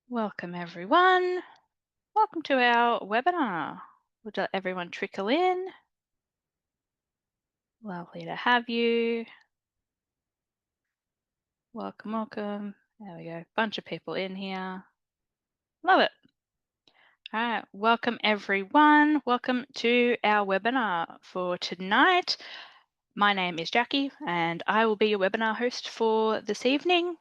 Welcome everyone. Welcome to our webinar. We'll let everyone trickle in. Lovely to have you. Welcome, welcome. There we go. Bunch of people in here. Love it. All right. Welcome everyone. Welcome to our webinar for tonight. My name is Jackie and I will be your webinar host for this evening.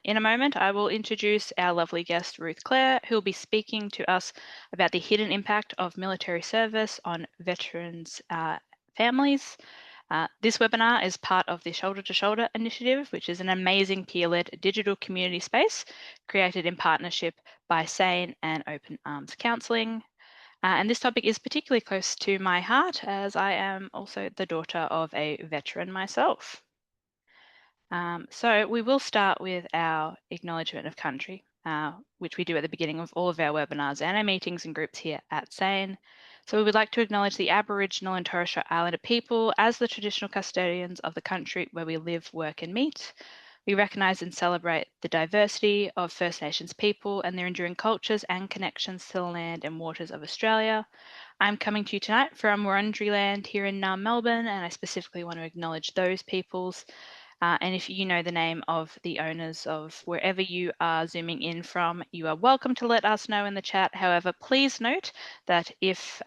In a moment, I will introduce our lovely guest, Ruth Clare, who will be speaking to us about the hidden impact of military service on veterans' families. This webinar is part of the Shoulder to Shoulder initiative, which is an amazing peer-led digital community space created in partnership by SANE and Open Arms Counselling. And this topic is particularly close to my heart as I am also the daughter of a veteran myself. So we will start with our acknowledgement of country, which we do at the beginning of all of our webinars and our meetings and groups here at SANE. So we would like to acknowledge the Aboriginal and Torres Strait Islander people as the traditional custodians of the country where we live, work and meet. We recognise and celebrate the diversity of First Nations people and their enduring cultures and connections to the land and waters of Australia. I'm coming to you tonight from Wurundjeri land here in Melbourne, and I specifically want to acknowledge those peoples. And if you know the name of the owners of wherever you are zooming in from, you are welcome to let us know in the chat. However, please note that if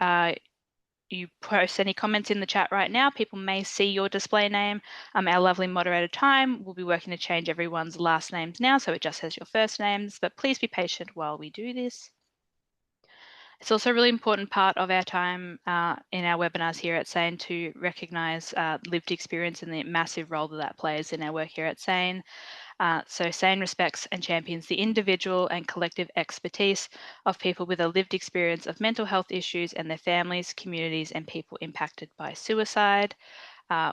you post any comments in the chat right now, people may see your display name. Our lovely moderator Time will be working to change everyone's last names now, so it just has your first names, but please be patient while we do this. It's also a really important part of our time in our webinars here at SANE to recognise lived experience and the massive role that plays in our work here at SANE. So SANE respects and champions the individual and collective expertise of people with a lived experience of mental health issues and their families, communities and people impacted by suicide.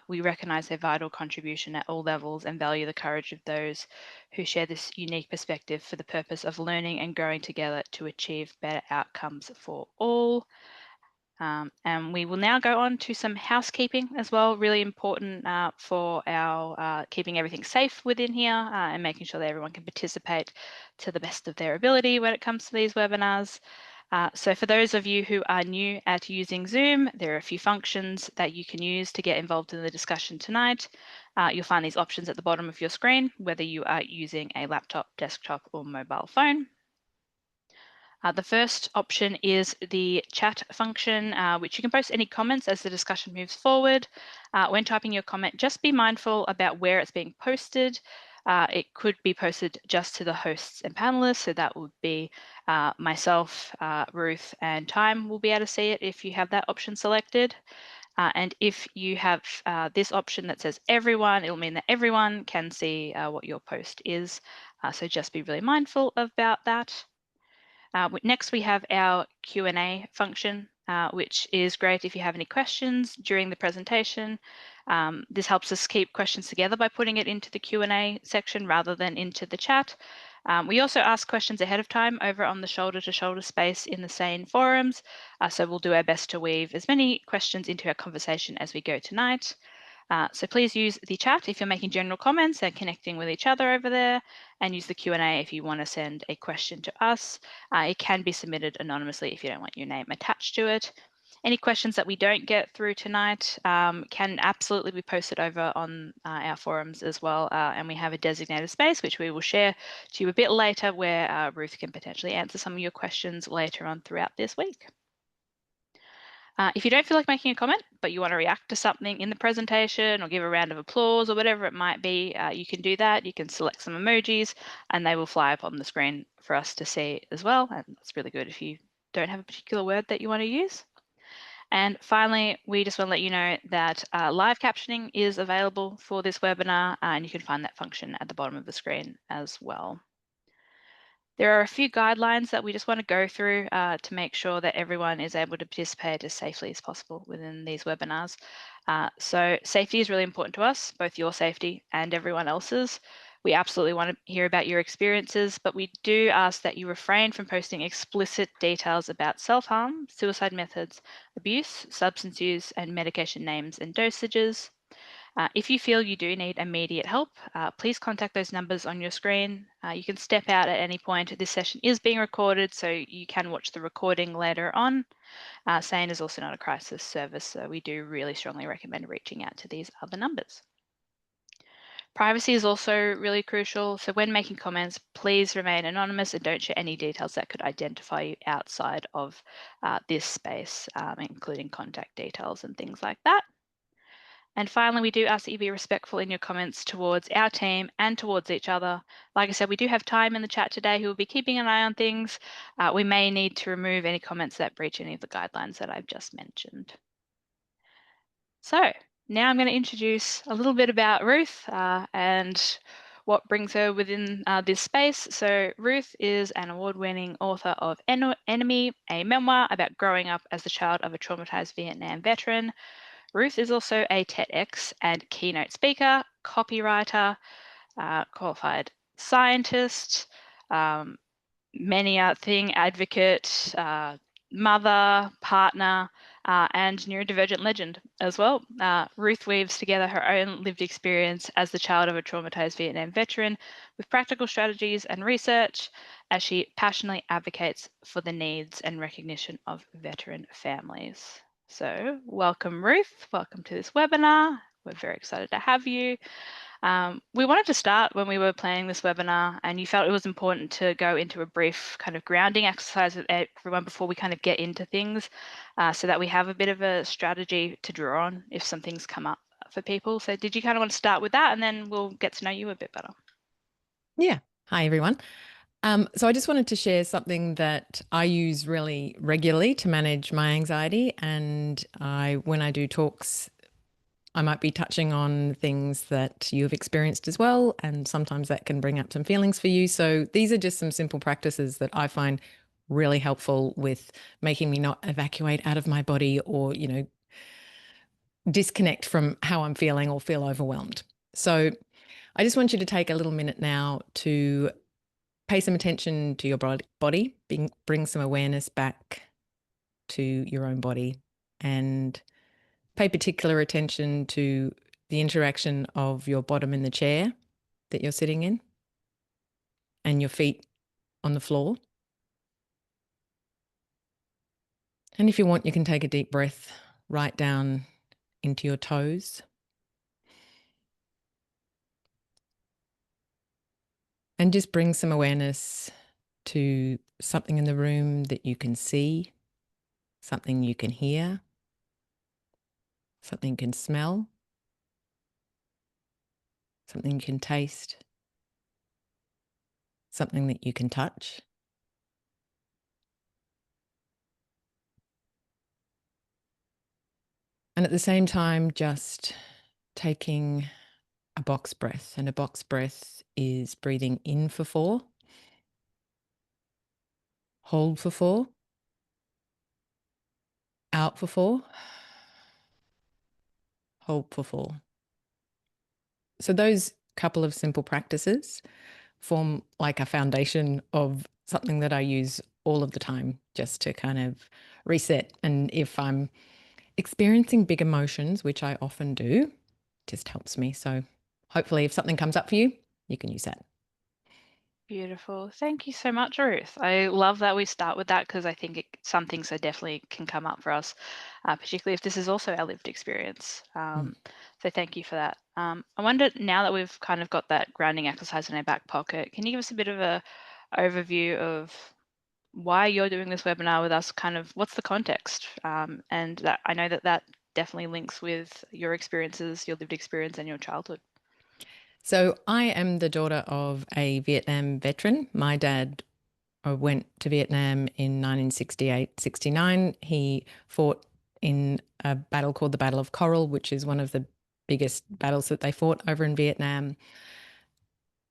We recognise their vital contribution at all levels and value the courage of those who share this unique perspective for the purpose of learning and growing together to achieve better outcomes for all. And we will now go on to some housekeeping as well, really important for our keeping everything safe within here and making sure that everyone can participate to the best of their ability when it comes to these webinars. So for those of you who are new at using Zoom, there are a few functions that you can use to get involved in the discussion tonight. You'll find these options at the bottom of your screen, whether you are using a laptop, desktop, or mobile phone. The first option is the chat function, which you can post any comments as the discussion moves forward. When typing your comment, just be mindful about where it's being posted. It could be posted just to the hosts and panelists, so that would be myself, Ruth, and Time will be able to see it if you have that option selected. And if you have this option that says everyone, it'll mean that everyone can see what your post is. So just be really mindful about that. Next, we have our Q&A function, which is great if you have any questions during the presentation. This helps us keep questions together by putting it into the Q&A section rather than into the chat. We also ask questions ahead of time over on the Shoulder to Shoulder space in the SANE forums, so we'll do our best to weave as many questions into our conversation as we go tonight. So please use the chat if you're making general comments and connecting with each other over there, and use the Q&A if you want to send a question to us. It can be submitted anonymously if you don't want your name attached to it. Any questions that we don't get through tonight can absolutely be posted over on our forums as well, and we have a designated space which we will share to you a bit later where Ruth can potentially answer some of your questions later on throughout this week. If you don't feel like making a comment, but you want to react to something in the presentation or give a round of applause or whatever it might be, you can do that. You can select some emojis and they will fly up on the screen for us to see as well. And that's really good if you don't have a particular word that you want to use. And finally, we just want to let you know that live captioning is available for this webinar, and you can find that function at the bottom of the screen as well. There are a few guidelines that we just want to go through to make sure that everyone is able to participate as safely as possible within these webinars. So safety is really important to us, both your safety and everyone else's. We absolutely want to hear about your experiences, but we do ask that you refrain from posting explicit details about self-harm, suicide methods, abuse, substance use, and medication names and dosages. If you feel you do need immediate help, please contact those numbers on your screen. You can step out at any point. This session is being recorded, so you can watch the recording later on. SANE is also not a crisis service, so we do really strongly recommend reaching out to these other numbers. Privacy is also really crucial, so when making comments, please remain anonymous and don't share any details that could identify you outside of this space, including contact details and things like that. And finally, we do ask that you be respectful in your comments towards our team and towards each other. Like I said, we do have time in the chat today who will be keeping an eye on things. We may need to remove any comments that breach any of the guidelines that I've just mentioned. So now I'm going to introduce a little bit about Ruth and what brings her within this space. So Ruth is an award-winning author of Enemy, a memoir about growing up as the child of a traumatized Vietnam veteran. Ruth is also a TEDx and keynote speaker, copywriter, qualified scientist, many thing advocate, mother, partner, and neurodivergent legend as well. Ruth weaves together her own lived experience as the child of a traumatized Vietnam veteran with practical strategies and research as she passionately advocates for the needs and recognition of veteran families. So welcome, Ruth. Welcome to this webinar. We're very excited to have you. We wanted to start when we were planning this webinar, and you felt it was important to go into a brief kind of grounding exercise with everyone before we kind of get into things, so that we have a bit of a strategy to draw on if some things come up for people. So did you kind of want to start with that, and then we'll get to know you a bit better? Yeah. Hi, everyone. So I just wanted to share something that I use really regularly to manage my anxiety. And when I do talks, I might be touching on things that you've experienced as well. And sometimes that can bring up some feelings for you. So these are just some simple practices that I find really helpful with making me not evacuate out of my body or, disconnect from how I'm feeling or feel overwhelmed. So I just want you to take a little minute now to pay some attention to your body, bring some awareness back to your own body, and pay particular attention to the interaction of your bottom in the chair that you're sitting in and your feet on the floor. And if you want, you can take a deep breath right down into your toes. And just bring some awareness to something in the room that you can see, something you can hear, something you can smell, something you can taste, something that you can touch. And at the same time, just taking a box breath. And a box breath is breathing in for 4, hold for 4, out for 4, hold for 4. So those couple of simple practices form like a foundation of something that I use all of the time just to kind of reset. And if I'm experiencing big emotions, which I often do, just helps me. So hopefully if something comes up for you, you can use that. Beautiful. Thank you so much, Ruth. I love that we start with that because I think some things that definitely can come up for us, particularly if this is also our lived experience. So thank you for that. I wonder, now that we've kind of got that grounding exercise in our back pocket, can you give us a bit of a overview of why you're doing this webinar with us? Kind of what's the context? And that I know that definitely links with your experiences, your lived experience, and your childhood. So I am the daughter of a Vietnam veteran. My dad went to Vietnam in 1968-69. He fought in a battle called the Battle of Coral, which is one of the biggest battles that they fought over in Vietnam.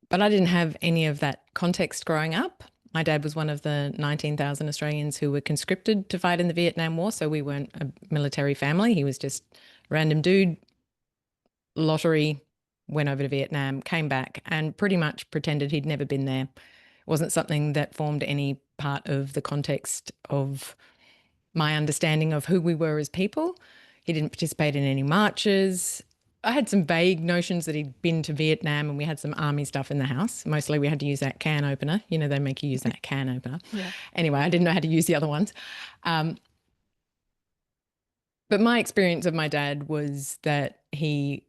But I didn't have any of that context growing up. My dad was one of the 19,000 Australians who were conscripted to fight in the Vietnam War, so we weren't a military family. He was just a random dude, lottery, went over to Vietnam, came back, and pretty much pretended he'd never been there. It wasn't something that formed any part of the context of my understanding of who we were as people. He didn't participate in any marches. I had some vague notions that he'd been to Vietnam and we had some army stuff in the house. Mostly we had to use that can opener. You know, they make you use that can opener. Yeah. Anyway, I didn't know how to use the other ones. Um, but my experience of my dad was that he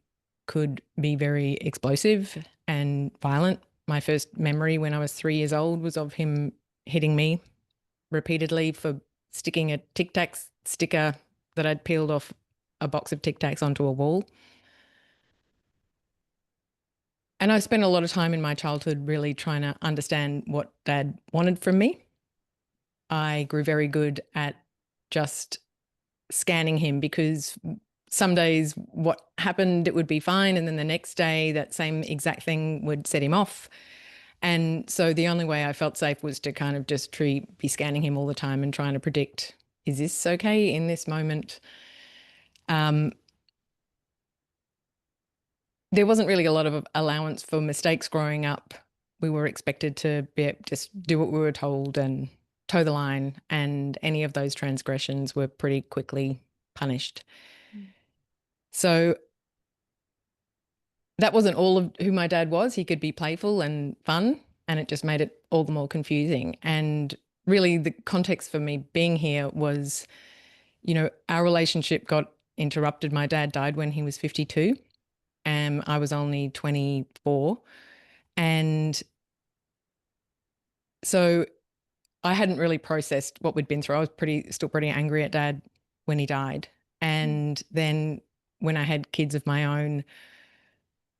could be very explosive and violent. My first memory when I was 3 years old was of him hitting me repeatedly for sticking a Tic Tac sticker that I'd peeled off a box of Tic Tacs onto a wall. And I spent a lot of time in my childhood really trying to understand what Dad wanted from me. I grew very good at just scanning him because some days what happened, it would be fine. And then the next day, that same exact thing would set him off. And so the only way I felt safe was to kind of just be scanning him all the time and trying to predict, is this okay in this moment? There wasn't really a lot of allowance for mistakes growing up. We were expected to just do what we were told and toe the line, and any of those transgressions were pretty quickly punished. So that wasn't all of who my dad was. He could be playful and fun, and it just made it all the more confusing. And really the context for me being here was, our relationship got interrupted. My dad died when he was 52. And I was only 24. And so I hadn't really processed what we'd been through. I was still pretty angry at Dad when he died. And then when I had kids of my own,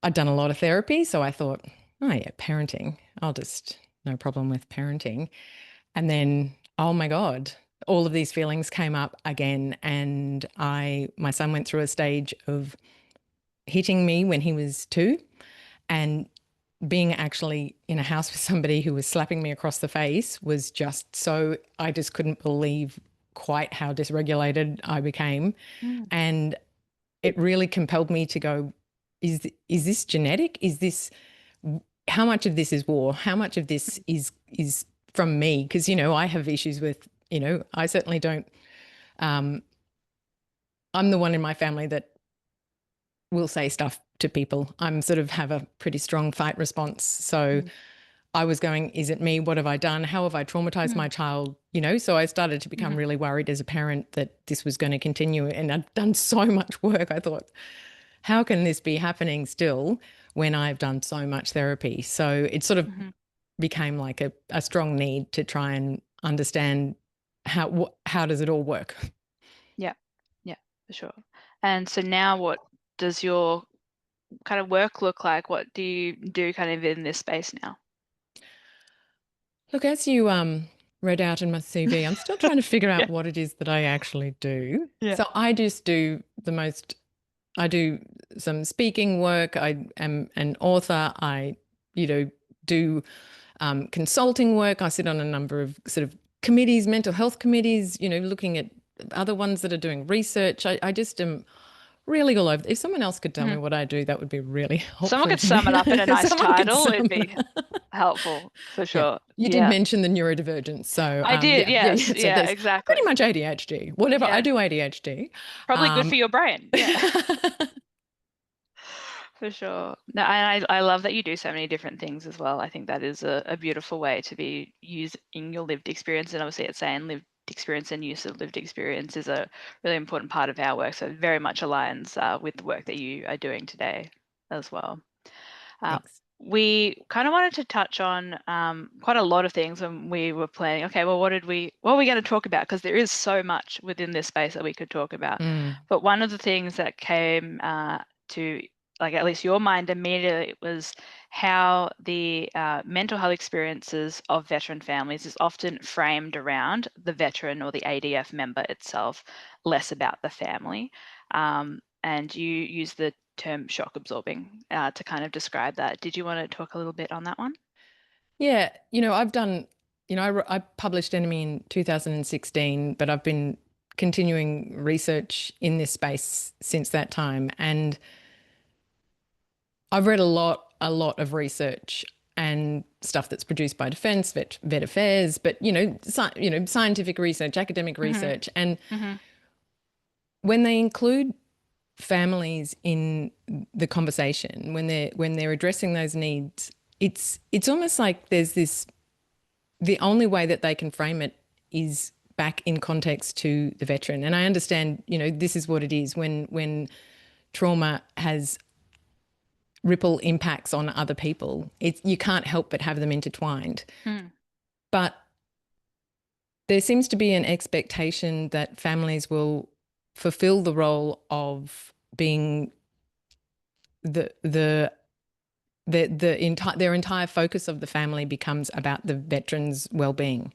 I'd done a lot of therapy. So I thought, oh yeah, parenting. No problem with parenting. And then, oh my God, all of these feelings came up again. And my son went through a stage of hitting me when he was 2, and being actually in a house with somebody who was slapping me across the face was I just couldn't believe quite how dysregulated I became. And it really compelled me to go, is this genetic? How much of this is war? How much of this is from me? Because, I have issues with, I certainly don't, I'm the one in my family that will say stuff to people. I'm sort of have a pretty strong fight response. So I was going, is it me? What have I done? How have I traumatized my child? So I started to become really worried as a parent that this was going to continue. And I'd done so much work. I thought, how can this be happening still when I've done so much therapy? So it sort of became like a strong need to try and understand how does it all work? Yeah, for sure. And so now what does your kind of work look like? What do you do kind of in this space now? Look, as you read out in my CV, I'm still trying to figure out what it is that I actually do. Yeah. So I just do I do some speaking work. I am an author. I, do consulting work. I sit on a number of sort of committees, mental health committees, looking at other ones that are doing research. I just am really all over. If someone else could tell me what I do, that would be really helpful. Someone could sum it up in a nice title. It'd be helpful for sure. You did mention the neurodivergence. So I did, yes. So exactly. Pretty much ADHD. Whatever. I do ADHD. Probably good for your brain. Yeah. For sure. No, and I love that you do so many different things as well. I think that is a beautiful way to be using your lived experience. And obviously it's saying lived experience and use of lived experience is a really important part of our work. So it very much aligns with the work that you are doing today as well. Thanks. We kind of wanted to touch on quite a lot of things when we were planning. Okay, well, what are we going to talk about? Because there is so much within this space that we could talk about. But one of the things that came to at least your mind immediately was how the mental health experiences of veteran families is often framed around the veteran or the ADF member itself, less about the family. And you use the term shock absorbing to kind of describe that. Did you want to talk a little bit on that one? Yeah, I've done, I published Enemy in 2016, but I've been continuing research in this space since that time. And I've read a lot of research and stuff that's produced by Defence, Vet Affairs, but, scientific research, academic research. And when they include families in the conversation when they're addressing those needs, it's almost like there's this, the only way that they can frame it is back in context to the veteran. And I understand, this is what it is when trauma has ripple impacts on other people. You can't help but have them intertwined. But there seems to be an expectation that families will fulfill the role of being their entire focus of the family becomes about the veteran's well-being,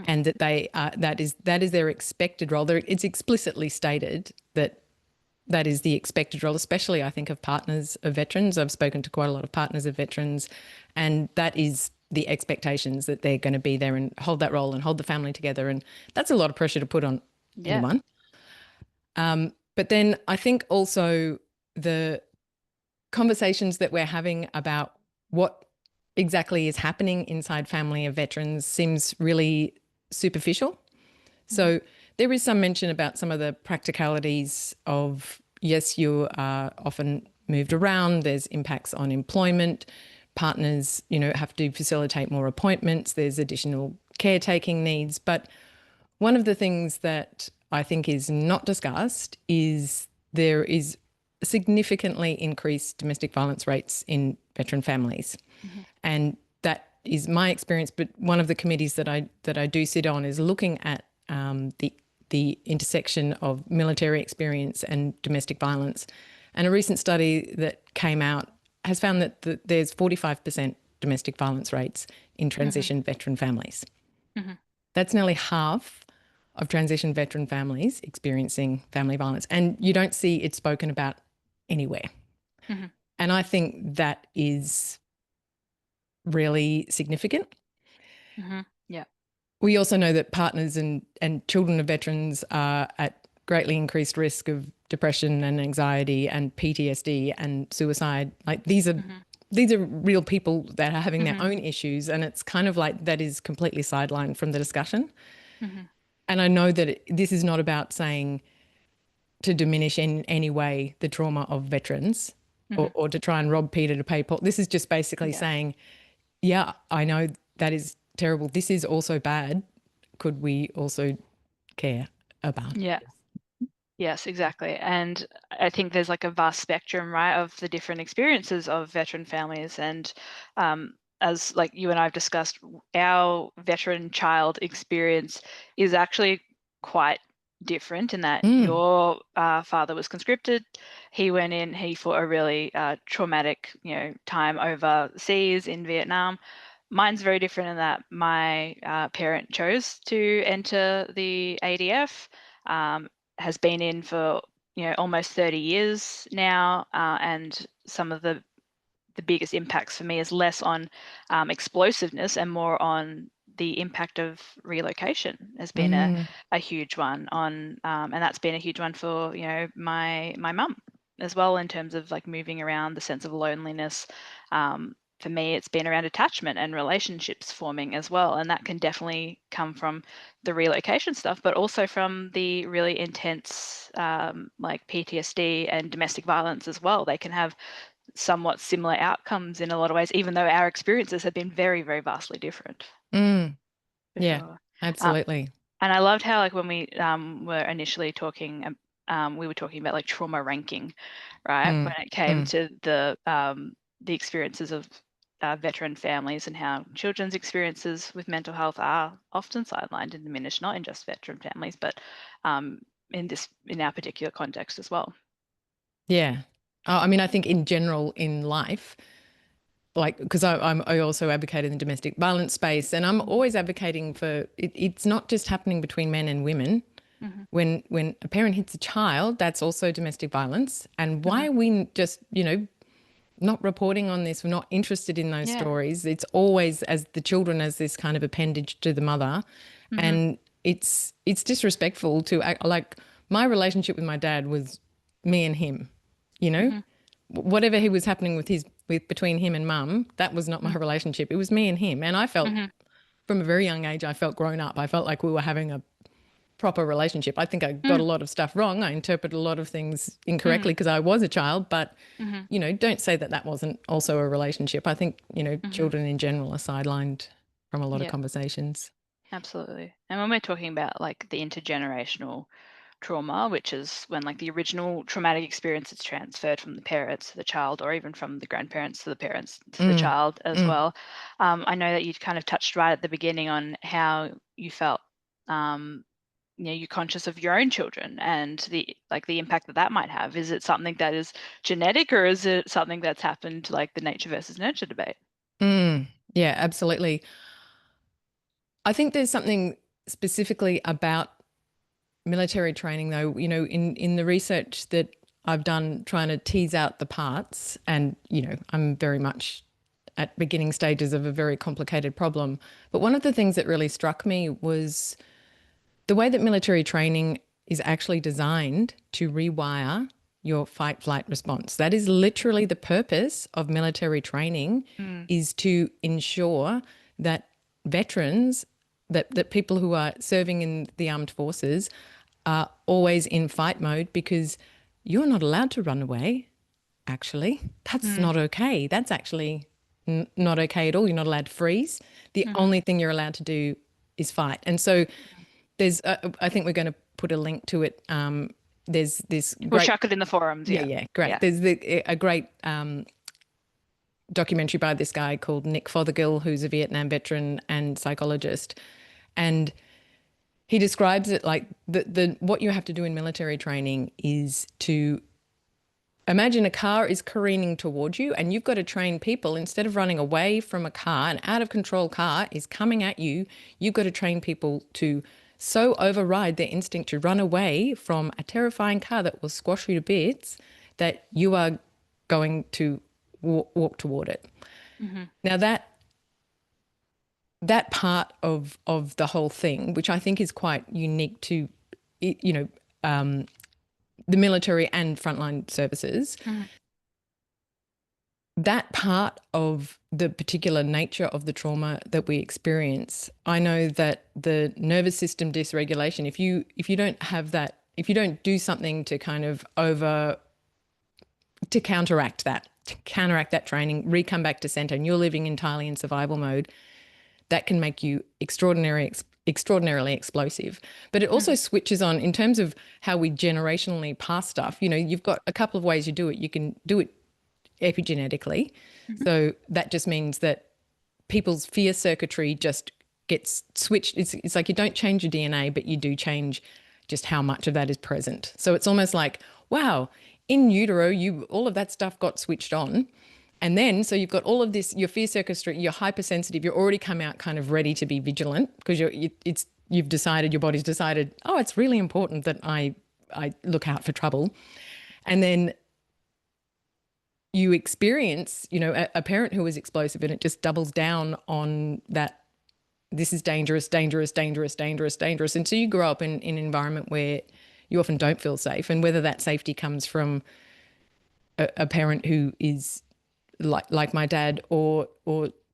and that that is their expected role. It's explicitly stated that is the expected role, especially I think of partners of veterans. I've spoken to quite a lot of partners of veterans, and that is the expectations, that they're going to be there and hold that role and hold the family together. And that's a lot of pressure to put on anyone. But then I think also the conversations that we're having about what exactly is happening inside family of veterans seems really superficial. So there is some mention about some of the practicalities of, yes, you are often moved around, there's impacts on employment, partners, have to facilitate more appointments, there's additional caretaking needs. But one of the things that I think is not discussed is there is significantly increased domestic violence rates in veteran families. And that is my experience. But one of the committees that I do sit on is looking at the intersection of military experience and domestic violence. And a recent study that came out has found that there's 45% domestic violence rates in transition veteran families. That's nearly half of transition veteran families experiencing family violence, and you don't see it spoken about anywhere. And I think that is really significant. Yeah. We also know that partners and children of veterans are at greatly increased risk of depression and anxiety and PTSD and suicide. Like these are real people that are having their own issues, and it's kind of like that is completely sidelined from the discussion. And I know that this is not about saying to diminish in any way the trauma of veterans or to try and rob Peter to pay Paul. This is just basically saying, yeah, I know that is terrible. This is also bad. Could we also care about? Yeah. Yes, exactly. And I think there's like a vast spectrum, right, of the different experiences of veteran families. And as like you and I have discussed, our veteran child experience is actually quite different in that your father was conscripted. He went in, he fought a really traumatic, time overseas in Vietnam. Mine's very different in that my parent chose to enter the ADF, has been in for almost 30 years now, and some of the biggest impacts for me is less on explosiveness and more on the impact of relocation has been a huge one on, and that's been a huge one for my mum as well, in terms of like moving around, the sense of loneliness. For me, it's been around attachment and relationships forming as well. And that can definitely come from the relocation stuff, but also from the really intense like PTSD and domestic violence as well. They can have somewhat similar outcomes in a lot of ways, even though our experiences have been very, very vastly different. Yeah, Sure. absolutely. And I loved how, like, when we were initially talking, we were talking about like trauma ranking, right? When it came to the experiences of veteran families and how children's experiences with mental health are often sidelined and diminished, not in just veteran families, but in our particular context as well. Yeah. I mean, I think in general in life, like, because I also advocate in the domestic violence space, and I'm always advocating for it's not just happening between men and women. When a parent hits a child, that's also domestic violence. And why are we just, not reporting on this? We're not interested in those stories. It's always as the children as this kind of appendage to the mother. And it's disrespectful to act like my relationship with my dad was me and him, whatever he was happening with between him and mum, that was not my relationship. It was me and him. And I felt from a very young age, I felt grown up. I felt like we were having proper relationship. I think I got a lot of stuff wrong. I interpreted a lot of things incorrectly Mm. because I was a child, but Mm-hmm. you know, don't say that that wasn't also a relationship. I think, you know, Mm-hmm. children in general are sidelined from a lot of Yeah, conversations. absolutely. And when we're talking about like the intergenerational trauma, which is when like the original traumatic experience is transferred from the parents to the child, or even from the grandparents to the parents to the Mm, child as mm, well. I know that you kind of touched right at the beginning on how you felt, you know, you're conscious of your own children and the impact that that might have. Is it something that is genetic, or is it something that's happened, like the nature versus nurture debate? yeah, absolutely. I think there's something specifically about military training, though, you know, in the research that I've done trying to tease out the parts, and, you know, I'm very much at beginning stages of a very complicated problem. But one of the things that really struck me was the way that military training is actually designed to rewire your fight flight response. That is literally the purpose of military training, Mm. is to ensure that veterans, that people who are serving in the armed forces are always in fight mode, because you're not allowed to run away, actually. That's Mm. not okay. That's actually not okay at all. You're not allowed to freeze. The Mm-hmm. only thing you're allowed to do is fight. And so there's, I think we're going to put a link to it. There's this We'll great, chuck it in the forums. yeah, Yeah. yeah, great. Yeah. There's a great documentary by this guy called Nick Fothergill, who's a Vietnam veteran and psychologist. And he describes it like the what you have to do in military training is to imagine a car is careening towards you, and you've got to train people, instead of running away from a car, an out of control car is coming at you, you've got to train people to so override their instinct to run away from a terrifying car that will squash you to bits, that you are going to walk toward it. Mm-hmm. Now that part of the whole thing, which I think is quite unique to, you know, the military and frontline services, Mm-hmm. that part of the particular nature of the trauma that we experience, I know that the nervous system dysregulation, if you don't have that, if you don't do something to kind of to counteract that training, come back to center, and you're living entirely in survival mode, that can make you extraordinarily explosive. But it also switches on in terms of how we generationally pass stuff. You know, you've got a couple of ways you do it. You can do it epigenetically. Mm-hmm. So that just means that people's fear circuitry just gets switched. It's like you don't change your DNA, but you do change just how much of that is present. So it's almost like, wow, in utero, all of that stuff got switched on. And then, so you've got all of this, your fear circuitry, you're hypersensitive, you're already come out kind of ready to be vigilant, because you've decided, your body's decided, oh, it's really important that I look out for trouble. And then you experience, you know, a parent who is explosive, and it just doubles down on that. This is dangerous, dangerous, dangerous, dangerous, dangerous. And so you grow up in an environment where you often don't feel safe. And whether that safety comes from a parent who is like my dad, or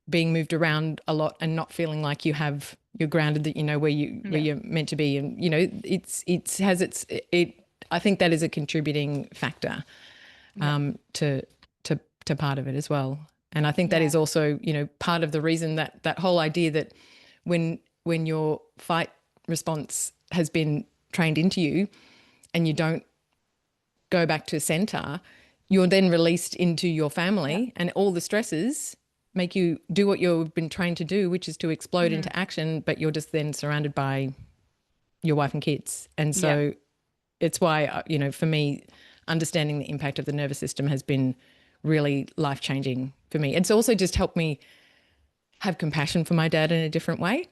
being moved around a lot and not feeling like you're grounded, that you know where you're meant to be. And you know, I think that is a contributing factor to part of it as well. And I think that is also, you know, part of the reason that whole idea that when your fight response has been trained into you and you don't go back to center, you're then released into your family, and all the stresses make you do what you've been trained to do, which is to explode into action, but you're just then surrounded by your wife and kids. And so it's why, you know, for me, understanding the impact of the nervous system has been really life-changing for me. It's also just helped me have compassion for my dad in a different way.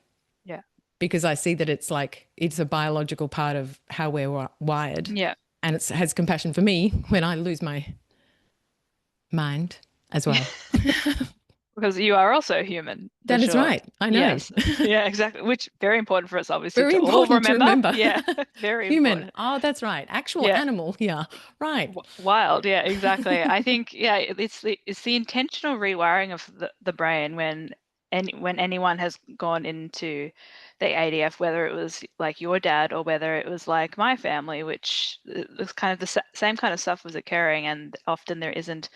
Yeah. Because I see that it's a biological part of how we're wired. Yeah. And it has compassion for me when I lose my mind as well. Because you are also human. That is right. I know. Yes. Yeah, exactly. Which very important for us, obviously, Very to all important to remember. Yeah, very Human. important. Oh, that's right. Actual animal. Yeah, right. Wild. Yeah, exactly. I think, it's the intentional rewiring of the brain when when anyone has gone into the ADF, whether it was like your dad or whether it was like my family, which was kind of the same kind of stuff was occurring, and often there isn't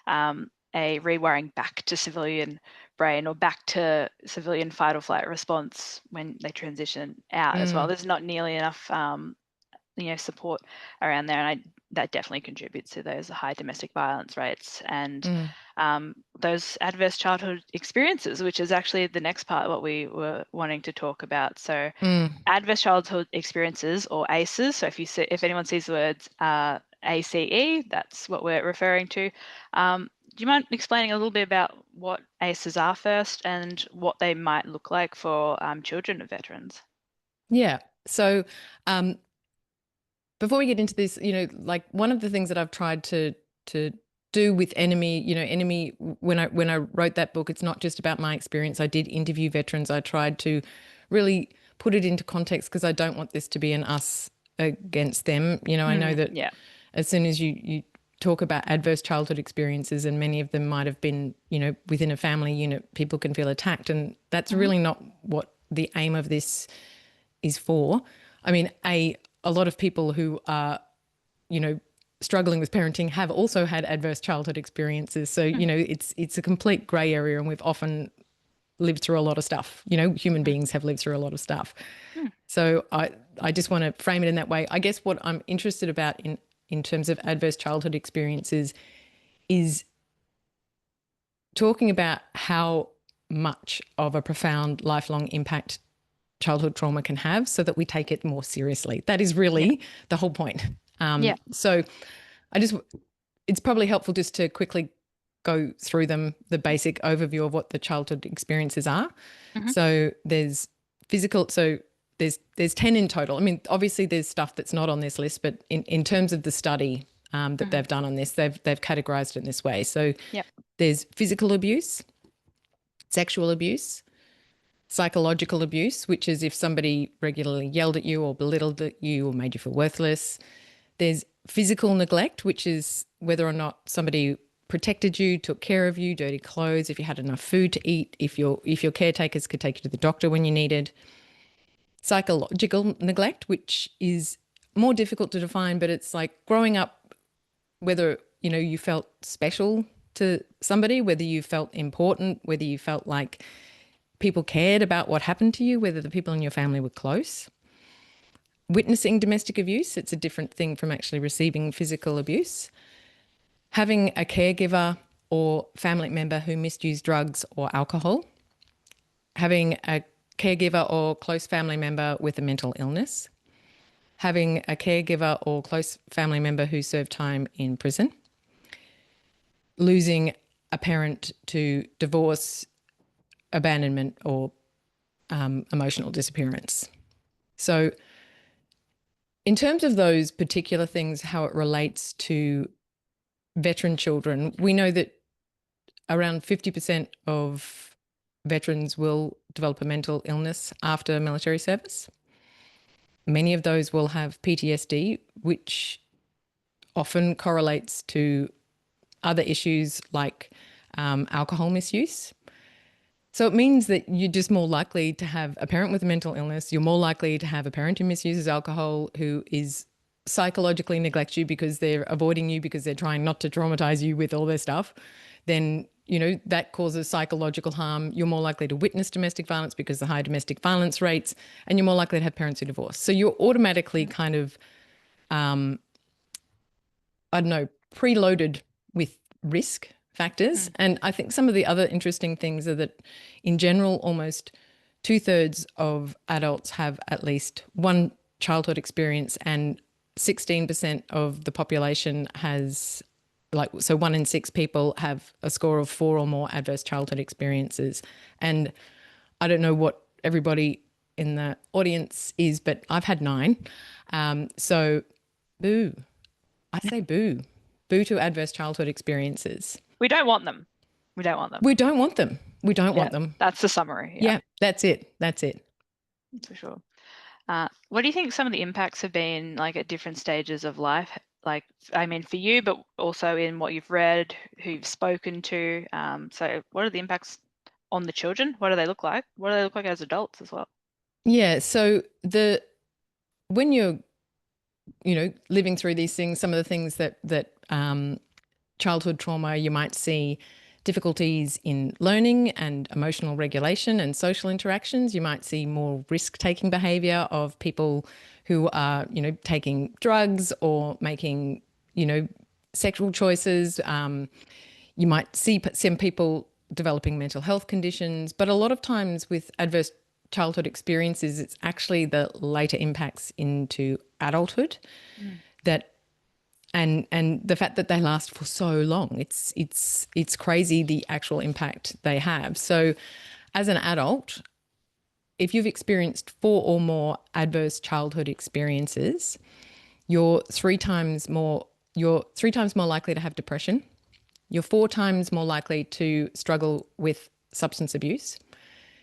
a rewiring back to civilian brain or back to civilian fight or flight response when they transition out as well. There's not nearly enough support around there, and that definitely contributes to those high domestic violence rates and those adverse childhood experiences, which is actually the next part what we were wanting to talk about. So adverse childhood experiences, or ACEs. So if anyone sees the words ACE, that's what we're referring to. Do you mind explaining a little bit about what ACEs are first and what they might look like for children of veterans? Yeah. So before we get into this, like one of the things that I've tried to do with Enemy, when I wrote that book, it's not just about my experience. I did interview veterans. I tried to really put it into context because I don't want this to be an us against them. I know that as soon as you talk about adverse childhood experiences, and many of them might have been, within a family unit, people can feel attacked, and that's really not what the aim of this is for. I mean, a lot of people who are, struggling with parenting have also had adverse childhood experiences. So, it's a complete grey area, and we've often lived through a lot of stuff. Human beings have lived through a lot of stuff. So I just want to frame it in that way. I guess what I'm interested about in terms of adverse childhood experiences is talking about how much of a profound lifelong impact childhood trauma can have, so that we take it more seriously. That is really the whole point. So it's probably helpful just to quickly go through the basic overview of what the childhood experiences are. So there's physical, so there's 10 in total. I mean, obviously there's stuff that's not on this list, but in terms of the study that they've done on this, they've categorized it in this way. So there's physical abuse, sexual abuse, psychological abuse, which is if somebody regularly yelled at you or belittled you or made you feel worthless. There's physical neglect, which is whether or not somebody protected you, took care of you, dirty clothes, if you had enough food to eat, if your caretakers could take you to the doctor when you needed. Psychological neglect, which is more difficult to define, but it's like growing up, whether, you felt special to somebody, whether you felt important, whether you felt like people cared about what happened to you, whether the people in your family were close. Witnessing domestic abuse, it's a different thing from actually receiving physical abuse. Having a caregiver or family member who misused drugs or alcohol. Having a caregiver or close family member with a mental illness. Having a caregiver or close family member who served time in prison. Losing a parent to divorce, abandonment, or emotional disappearance. So in terms of those particular things, how it relates to veteran children, we know that around 50% of veterans will develop a mental illness after military service. Many of those will have PTSD, which often correlates to other issues like alcohol misuse. So it means that you're just more likely to have a parent with a mental illness. You're more likely to have a parent who misuses alcohol, who is psychologically neglects you because they're avoiding you, because they're trying not to traumatize you with all their stuff. Then, that causes psychological harm. You're more likely to witness domestic violence because of the high domestic violence rates, and you're more likely to have parents who divorce. So you're automatically kind of, preloaded with risk factors. And I think some of the other interesting things are that in general, almost 2/3 of adults have at least one childhood experience, and 16% of the population has, so 1 in 6 people have a score of 4 or more adverse childhood experiences. And I don't know what everybody in the audience is, but I've had 9. So boo. I say boo. Boo to adverse childhood experiences. We don't want them. We don't want them. We don't want them. We don't want them. That's the summary. Yeah, that's it. That's it. For sure. What do you think some of the impacts have been like at different stages of life? Like, I mean, for you, but also in what you've read, who you've spoken to. So what are the impacts on the children? What do they look like? What do they look like as adults as well? Yeah. So when you're, living through these things, some of the things that childhood trauma, you might see difficulties in learning and emotional regulation and social interactions. You might see more risk-taking behavior of people who are, taking drugs or making, sexual choices. You might see some people developing mental health conditions, but a lot of times with adverse childhood experiences, it's actually the later impacts into adulthood that and the fact that they last for so long. It's crazy the actual impact they have. So as an adult, if you've experienced 4 or more adverse childhood experiences, you're 3 times more likely to have depression. You're 4 times more likely to struggle with substance abuse.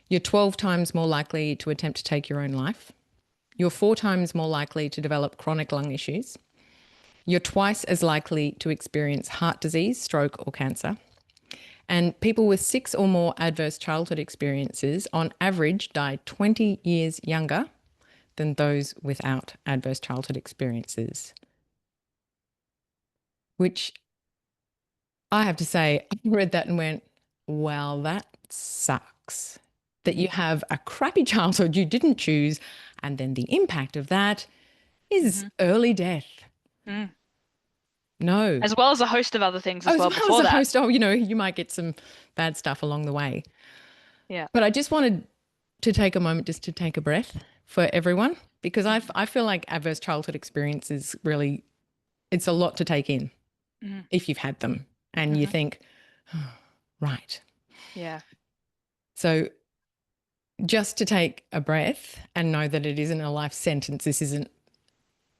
You're 12 times more likely to attempt to take your own life. You're 4 times more likely to develop chronic lung issues. You're twice as likely to experience heart disease, stroke, or cancer. And people with 6 or more adverse childhood experiences, on average, die 20 years younger than those without adverse childhood experiences. Which I have to say, I read that and went, well, that sucks. That you have a crappy childhood you didn't choose, and then the impact of that is early death. Mm. No. As well as a host of other things As well well before as a that. host, you might get some bad stuff along the way. Yeah. But I just wanted to take a moment just to take a breath for everyone, because I feel like adverse childhood experiences really, it's a lot to take in if you've had them and you think, oh, right. Yeah. So just to take a breath and know that it isn't a life sentence. This isn't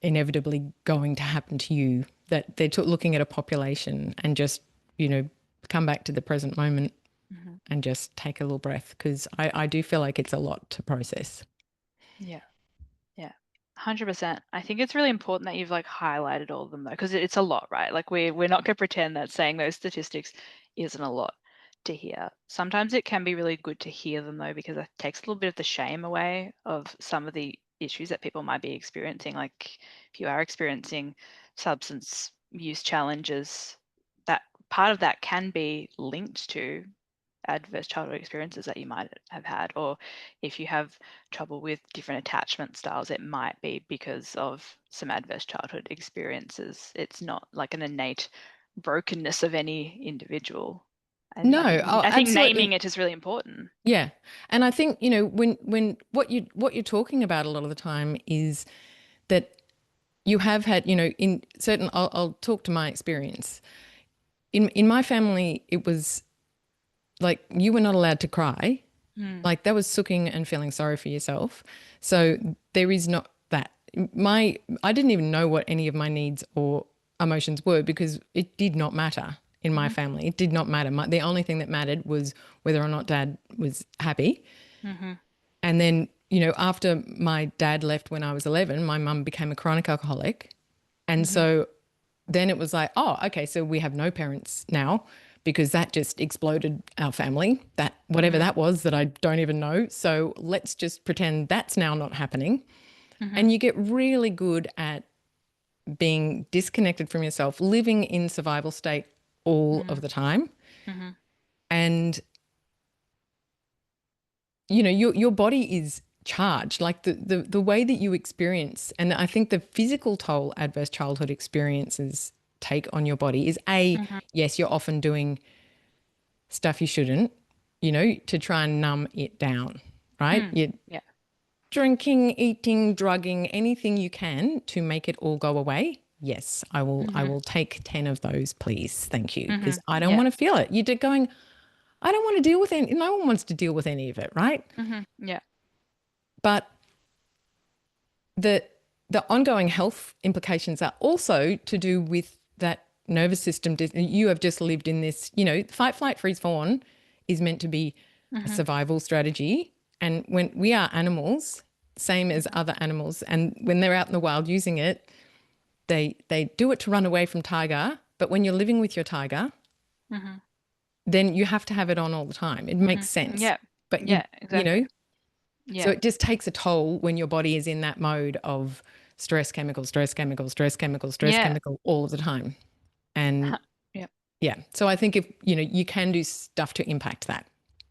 inevitably going to happen to you, that they're looking at a population and just, come back to the present moment and just take a little breath, because I do feel like it's a lot to process. Yeah. Yeah. 100%. I think it's really important that you've highlighted all of them though, because it's a lot, right? We're not going to pretend that saying those statistics isn't a lot to hear. Sometimes it can be really good to hear them though, because it takes a little bit of the shame away of some of the issues that people might be experiencing. Like if you are experiencing substance use challenges, that part of that can be linked to adverse childhood experiences that you might have had, or if you have trouble with different attachment styles, it might be because of some adverse childhood experiences. It's not like an innate brokenness of any individual. And No, I think absolutely. naming it is really important. Yeah. And I think, when what you're talking about a lot of the time is that you have had, in certain, I'll talk to my experience. In my family, it was like you were not allowed to cry. Like that was sucking and feeling sorry for yourself. So there is not that. I didn't even know what any of my needs or emotions were, because it did not matter in my family. It did not matter. The only thing that mattered was whether or not Dad was happy. And then, after my dad left when I was 11, my mum became a chronic alcoholic. And so then it was like, oh, okay, so we have no parents now, because that just exploded our family, that whatever that was that I don't even know. So let's just pretend that's now not happening. And you get really good at being disconnected from yourself, living in survival state all of the time. And, your body is charged, like the way that you experience. And I think the physical toll adverse childhood experiences take on your body is yes, you're often doing stuff you shouldn't, to try and numb it down, right? You're drinking, eating, drugging, anything you can to make it all go away. Yes, I will take 10 of those, please. Thank you. Because I don't want to feel it. You're going, I don't want to deal with any, no one wants to deal with any of it, right? Yeah. But the ongoing health implications are also to do with that nervous system. You have just lived in this, fight, flight, freeze, fawn is meant to be a survival strategy. And when we are animals, same as other animals, and when they're out in the wild using it, they do it to run away from tiger. But when you're living with your tiger, then you have to have it on all the time. It makes sense. Yeah. But Yeah, you exactly. know, so Yeah. it just takes a toll when your body is in that mode of stress chemical, stress chemical, stress chemical, stress Yeah. chemical all of the time. And Yeah. yeah, so I think if, you can do stuff to impact that,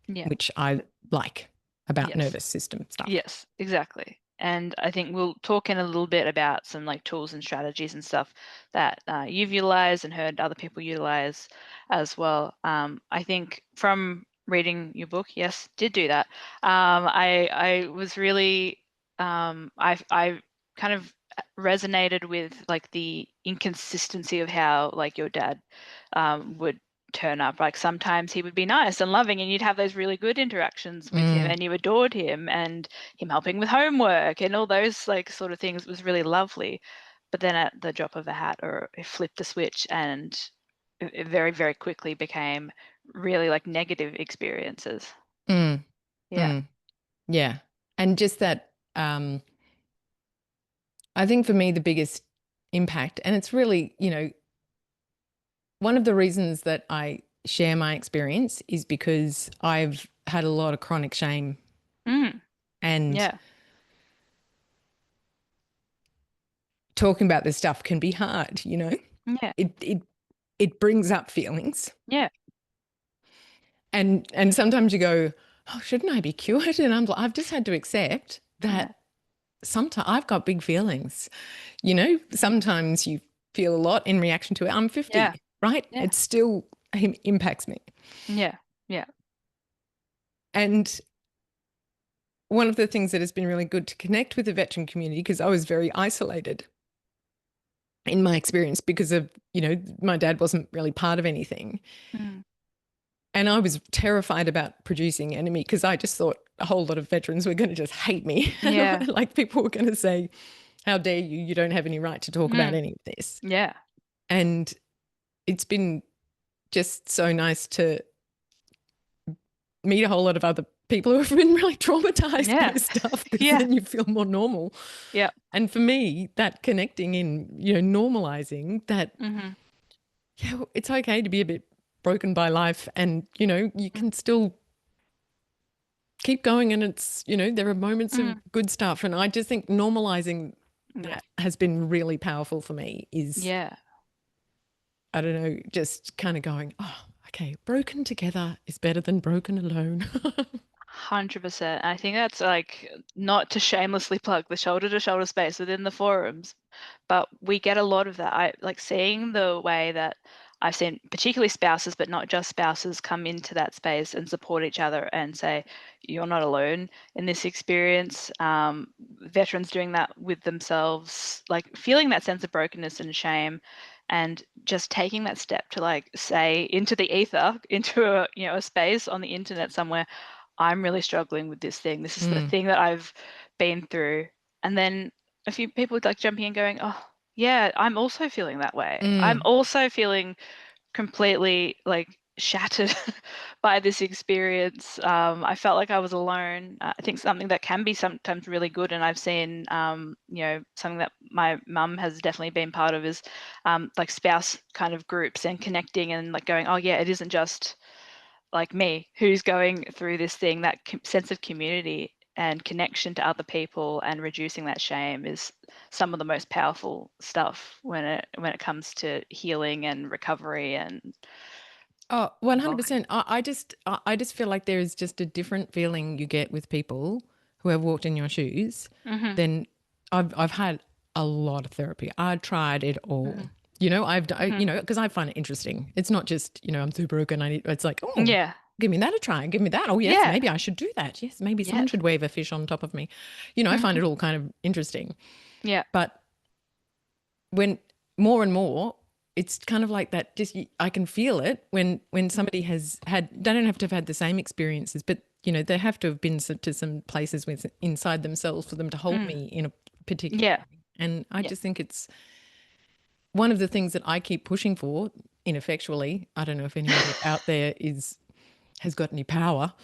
Yeah. which I like about Yes. nervous system stuff. Yes, exactly. And I think we'll talk in a little bit about some like tools and strategies and stuff that you've utilized and heard other people utilize as well. I think from reading your book, yes, did do that. I was really I kind of resonated with like the inconsistency of how like your dad would turn up. Like sometimes he would be nice and loving and you'd have those really good interactions with him and you adored him and him helping with homework and all those like sort of things was really lovely. But then at the drop of a hat or it flipped a switch and it very, very quickly became really like negative experiences. Mm, Yeah. mm, yeah. And just that, I think for me, the biggest impact, and it's really, one of the reasons that I share my experience is because I've had a lot of chronic shame, Mm, and yeah. talking about this stuff can be hard, Yeah. It brings up feelings. Yeah. And sometimes you go, oh, shouldn't I be cured? And I've just had to accept Yeah. that sometimes I've got big feelings. Sometimes you feel a lot in reaction to it. I'm 50, Yeah. right? Yeah. It still impacts me. Yeah. Yeah. And one of the things that has been really good to connect with the veteran community, because I was very isolated in my experience because of, my dad wasn't really part of anything. Mm, And I was terrified about producing enemy because I just thought a whole lot of veterans were going to just hate me. yeah. Like people were going to say, how dare you? You don't have any right to talk about Mm, any of this. yeah. And it's been just so nice to meet a whole lot of other people who have been really traumatized by Yeah. this stuff because Yeah. then you feel more normal. Yeah. And for me, that connecting in, normalizing that, Mm-hmm. yeah, it's okay to be a bit broken by life and, you can still keep going and it's, there are moments of Mm, good stuff. And I just think normalizing yeah. that has been really powerful for me is, Yeah. I don't know, just kind of going, oh, okay, broken together is better than broken alone. 100%. I think that's like not to shamelessly plug the shoulder to shoulder space within the forums, but we get a lot of that. I like seeing the way that I've seen particularly spouses, but not just spouses, come into that space and support each other and say, you're not alone in this experience. Veterans doing that with themselves, like feeling that sense of brokenness and shame and just taking that step to like say into the ether, into a space on the internet somewhere, I'm really struggling with this thing. This is the thing that I've been through. And then a few people like jumping in going, oh, yeah, I'm also feeling that way. I'm also feeling completely like shattered by this experience. I felt like I was alone. I think something that can be sometimes really good, and I've seen, something that my mum has definitely been part of is like spouse kind of groups and connecting and like going, oh yeah, it isn't just like me who's going through this thing. That sense of community and connection to other people and reducing that shame is some of the most powerful stuff when it comes to healing and recovery and Oh, evolving. 100%. I just feel like there is just a different feeling you get with people who have walked in your shoes Mm-hmm, than I've had a lot of therapy. I tried it all. mm-hmm, Because I find it interesting. It's not just, I'm too broken. It's like, mm-hmm. oh, Yeah. give me that a try. Give me that. Oh, yes, Yeah. maybe I should do that. Yes, maybe someone Yes. should wave a fish on top of me. I find Mm-hmm. it all kind of interesting. Yeah. But when more and more, it's kind of like that. Just I can feel it when somebody has had. They don't have to have had the same experiences, but they have to have been to some places with inside themselves for them to hold Mm. me in a particular Yeah. way. And I Yeah. just think it's one of the things that I keep pushing for ineffectually. I don't know if anybody out there has got any power,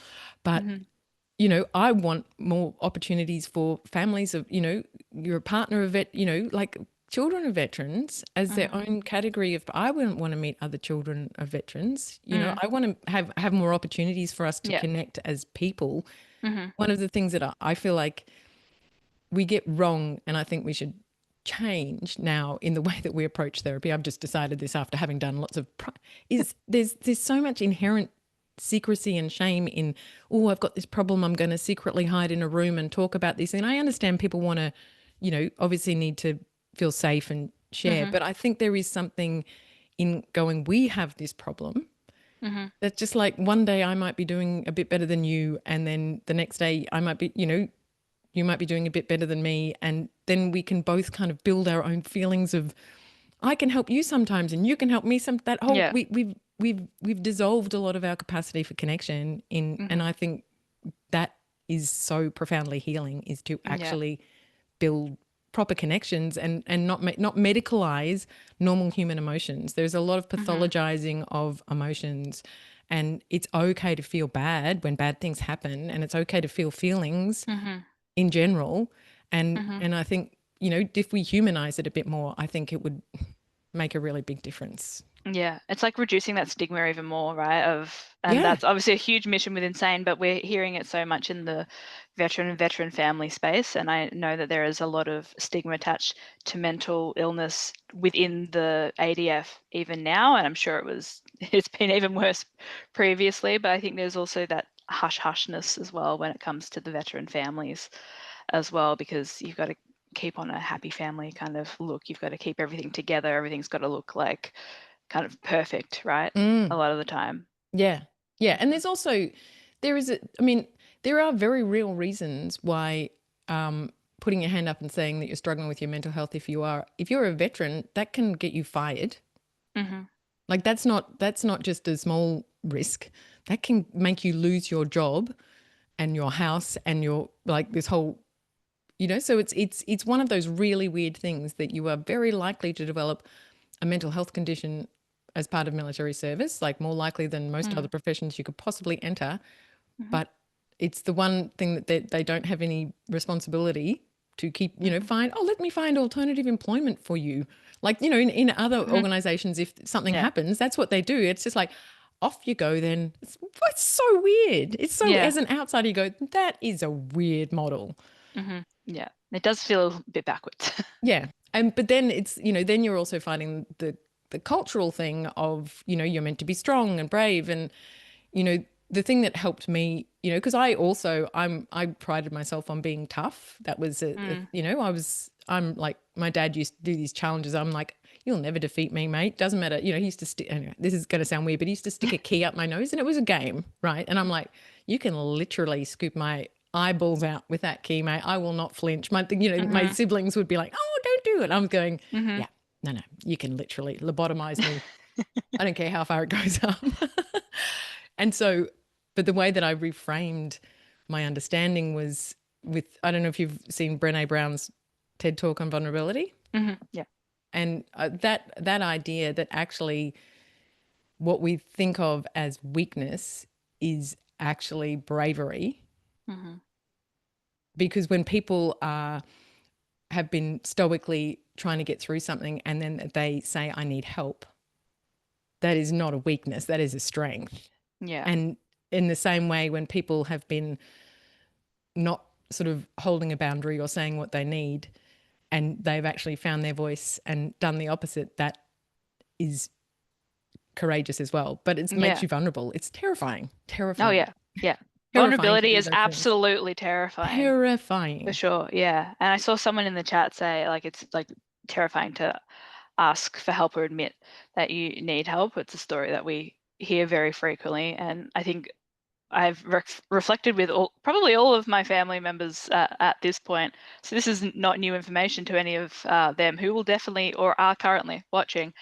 but Mm-hmm. I want more opportunities for families of, you're a partner of it, like children of veterans as their Mhm. own category of, I wouldn't want to meet other children of veterans. Mm. I want to have more opportunities for us to Yeah. connect as people. Mhm. One of the things that I feel like we get wrong, and I think we should change now in the way that we approach therapy. I've just decided this after having done lots of is there's so much inherent secrecy and shame in, oh, I've got this problem, I'm going to secretly hide in a room and talk about this. And I understand people want to, obviously need to feel safe and share, Mhm. but I think there is something in going, we have this problem. Mhm. That's just like one day I might be doing a bit better than you, and then the next day I might be, you might be doing a bit better than me, and then we can both kind of build our own feelings of, I can help you sometimes and you can help me some. That whole, Yeah. we've dissolved a lot of our capacity for connection in, and Mhm. I think that is so profoundly healing, is to Yeah. actually build proper connections and not medicalize normal human emotions. There's a lot of Mhm. pathologizing of emotions, and it's okay to feel bad when bad things happen, and it's okay to feel feelings Mhm. in general. And Mhm. and I think, if we humanize it a bit more, I think it would make a really big difference. Yeah, it's like reducing that stigma even more, right? And Yeah. that's obviously a huge mission with Insane, but we're hearing it so much in the veteran and veteran family space. And I know that there is a lot of stigma attached to mental illness within the ADF even now. And I'm sure it's been even worse previously, but I think there's also that hush hushness as well when it comes to the veteran families as well, because you've got to keep on a happy family kind of look. You've got to keep everything together. Everything's got to look like kind of perfect, right? A Mm. lot of the time. Yeah. Yeah. And Mhm. there's also, I mean, there are very real reasons why putting your hand up and saying that you're struggling with your mental health, if you're a veteran, that can get you fired. Mhm. Like that's not just a small risk. That can make you lose your job and your house and your, like, this whole, so it's one of those really weird things that you are very likely to develop a mental health condition as part of military service, like more likely than most other Mm. professions you could possibly enter. Mhm. But it's the one thing that they don't have any responsibility to keep, Mhm. find, oh, let me find alternative employment for you. Like, in other Mhm. organizations, if something Yeah. happens, that's what they do. It's just like, off you go then. It's so weird. It's so, Yeah. as an outsider, you go, that is a weird model. Mhm. Yeah. It does feel a bit backwards. Yeah. And but then it's, then you're also finding the cultural thing of, you're meant to be strong and brave. And, the thing that helped me, because I prided myself on being tough. That was Mm. I'm like, my dad used to do these challenges. I'm like, you'll never defeat me, mate. Doesn't matter. He used to stick, anyway, this is going to sound weird, but he used to stick a key up my nose and it was a game, right? And I'm like, you can literally scoop my eyeballs out with that key, mate. I will not flinch. My Mhm. siblings would be like, oh, don't do it. I'm going, Mhm. yeah, no, you can literally lobotomize me. I don't care how far it goes up. And so, but the way that I reframed my understanding was with, I don't know if you've seen Brené Brown's TED Talk on vulnerability. Mhm. Yeah. And that idea that actually what we think of as weakness is actually bravery, Mhm. because when people have been stoically trying to get through something and then they say, I need help, that is not a weakness, that is a strength. Yeah. And in the same way, when people have been not sort of holding a boundary or saying what they need, and they've actually found their voice and done the opposite, that is courageous as well. But it makes Yeah. you vulnerable. It's terrifying, Oh, terrifying, yeah. Yeah. terrifying to Vulnerability do is those things. absolutely terrifying. For Terrifying. sure. Yeah. And I saw someone in the chat say, like, it's like terrifying to ask for help or admit that you need help. It's a story that we hear very frequently. And I think I've reflected with probably all of my family members at this point. So this is not new information to any of them who will definitely or are currently watching,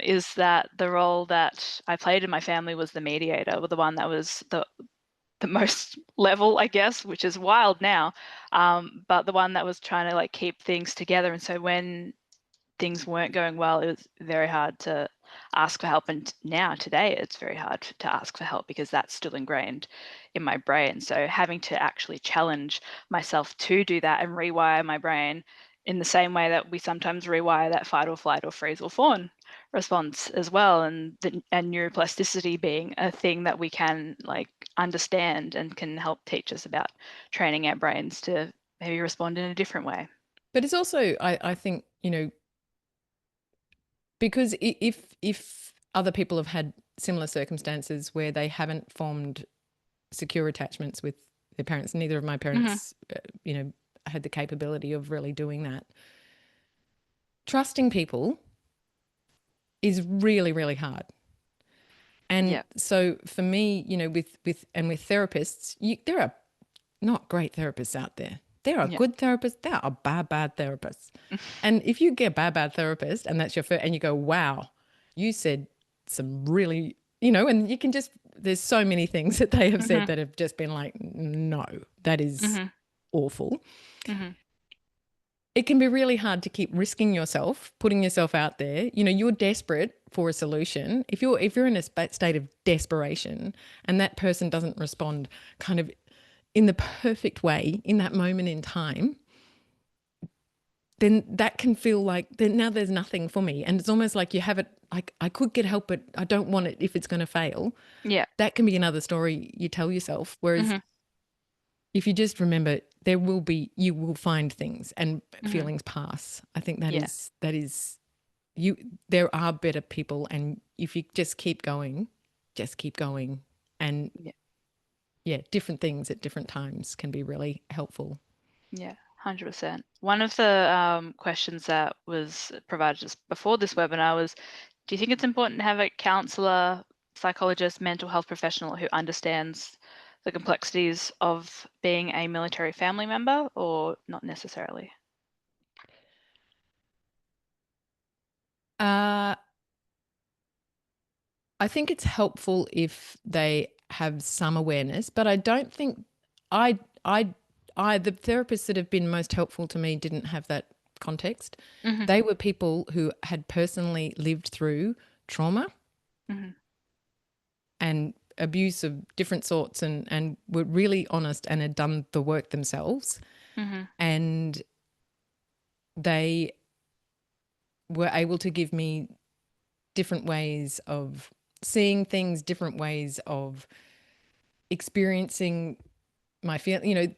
is that the role that I played in my family was the mediator, or the one that was the most level, I guess, which is wild now, but the one that was trying to like keep things together. And so when things weren't going well, it was very hard to ask for help. And now, today, it's very hard to ask for help because that's still ingrained in my brain. So having to actually challenge myself to do that and rewire my brain in the same way that we sometimes rewire that fight or flight or freeze or fawn response as well, and neuroplasticity being a thing that we can like understand and can help teach us about training our brains to maybe respond in a different way. But it's also, I think, because if other people have had similar circumstances where they haven't formed secure attachments with their parents, neither of my parents, had the capability of really doing that. Trusting people is really, really hard. And so for me, with therapists, there are not great therapists out there. There are good therapists. There are bad therapists. And if you get a bad therapist and that's your first, and you go, wow, you said some really, and you can just, there's so many things that they have said that have just been like, no, that is awful. It can be really hard to keep risking yourself, putting yourself out there. You're desperate for a solution. If you're in a state of desperation and that person doesn't respond kind of in the perfect way in that moment in time, then that can feel like then now there's nothing for me. And it's almost like you have it, like I could get help, but I don't want it if it's going to fail. Yeah. That can be another story you tell yourself. Whereas if you just remember, you will find things and feelings pass. I think that is there are better people. And if you just keep going. And different things at different times can be really helpful. Yeah, 100%. One of the questions that was provided just before this webinar was, do you think it's important to have a counsellor, psychologist, mental health professional who understands the complexities of being a military family member, or not necessarily? I think it's helpful if they have some awareness, but I don't think the therapists that have been most helpful to me didn't have that context. They were people who had personally lived through trauma and abuse of different sorts and were really honest and had done the work themselves. And they were able to give me different ways of seeing things, different ways of experiencing my feeling.